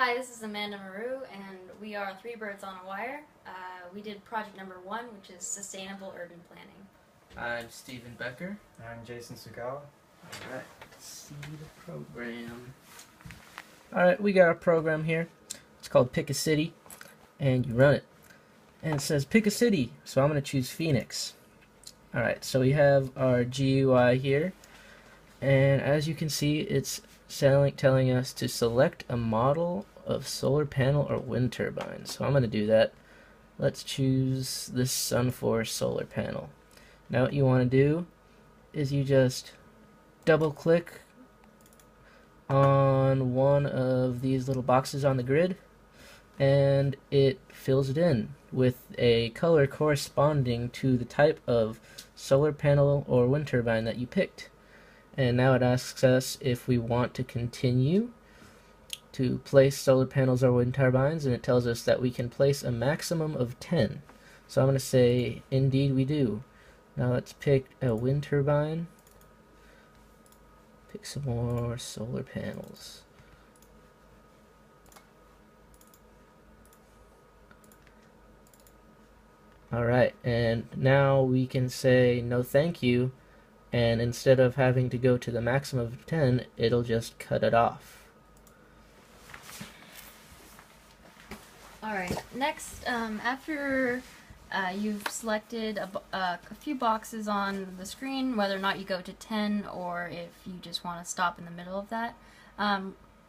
Hi, this is Amanda Meroux, and we are Three Birds on a Wire. We did project number 1, which is Sustainable Urban Planning. I'm Stephen Becker. I'm Jason Tsugawa. Alright, let's see the program. Alright, we got a program here. It's called Pick a City, and you run it. And it says pick a city, so I'm going to choose Phoenix. Alright, so we have our GUI here, and as you can see, it's telling us to select a model of solar panel or wind turbine. So I'm going to do that. Let's choose this Sunforce solar panel. Now what you want to do is you just double click on one of these little boxes on the grid, and it fills it in with a color corresponding to the type of solar panel or wind turbine that you picked. And now it asks us if we want to continue to place solar panels or wind turbines, and it tells us that we can place a maximum of 10. So I'm going to say, indeed we do. Now let's pick a wind turbine. Pick some more solar panels. Alright, and now we can say no thank you, and instead of having to go to the maximum of 10, it'll just cut it off. Alright, next, after you've selected a few boxes on the screen, whether or not you go to 10 or if you just want to stop in the middle of that,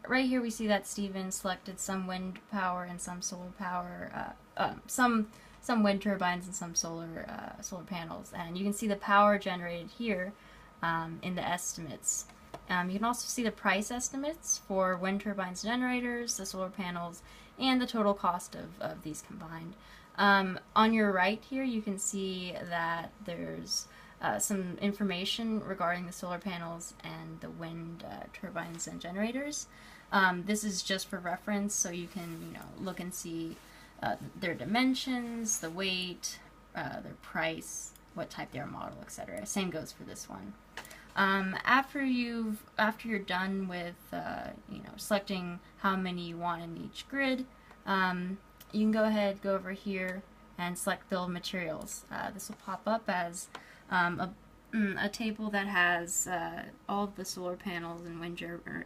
right here we see that Steven selected some wind power and some solar power, some wind turbines and some solar panels, and you can see the power generated here in the estimates. You can also see the price estimates for wind turbines, generators, the solar panels, and the total cost of these combined. On your right here, you can see that there's some information regarding the solar panels and the wind turbines and generators. This is just for reference, so you can look and see their dimensions, the weight, their price, what type they're model, etc. Same goes for this one. After you're done with selecting how many you want in each grid, you can go over here and select Bill of Materials. This will pop up as a table that has all of the solar panels and wind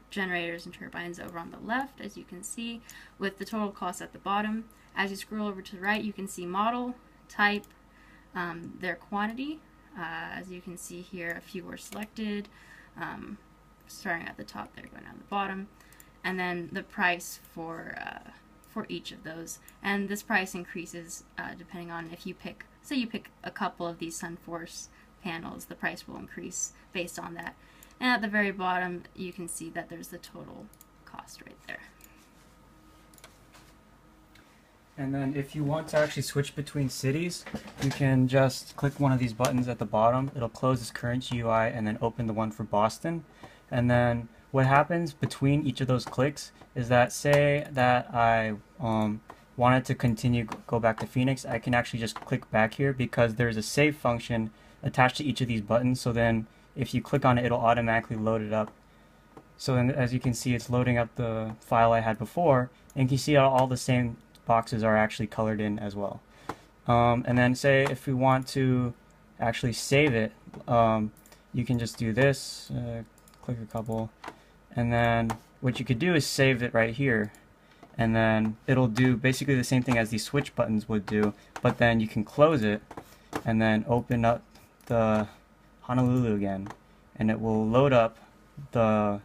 generators and turbines over on the left, as you can see, with the total cost at the bottom. As you scroll over to the right, you can see model, type, their quantity. As you can see here, a few were selected, starting at the top there, going down the bottom, and then the price for each of those. And this price increases depending on if you pick, say you pick a couple of these Sunforce panels, the price will increase based on that. And at the very bottom, you can see that there's the total cost right there. And then if you want to actually switch between cities, you can just click one of these buttons at the bottom. It'll close this current GUI and then open the one for Boston. And then what happens between each of those clicks is that, say that I wanted to continue go back to Phoenix, I can actually just click back here because there's a save function attached to each of these buttons. So then if you click on it, it'll automatically load it up. So then, as you can see, it's loading up the file I had before, and you can see all the same boxes are actually colored in as well. And then say if we want to actually save it, you can just do this, click a couple, and then what you could do is save it right here, and then it'll do basically the same thing as these switch buttons would do, but then you can close it and then open up the Honolulu again, and it will load up the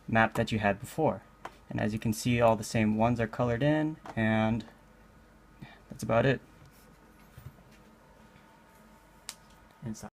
map that you had before. And as you can see, all the same ones are colored in, and that's about it.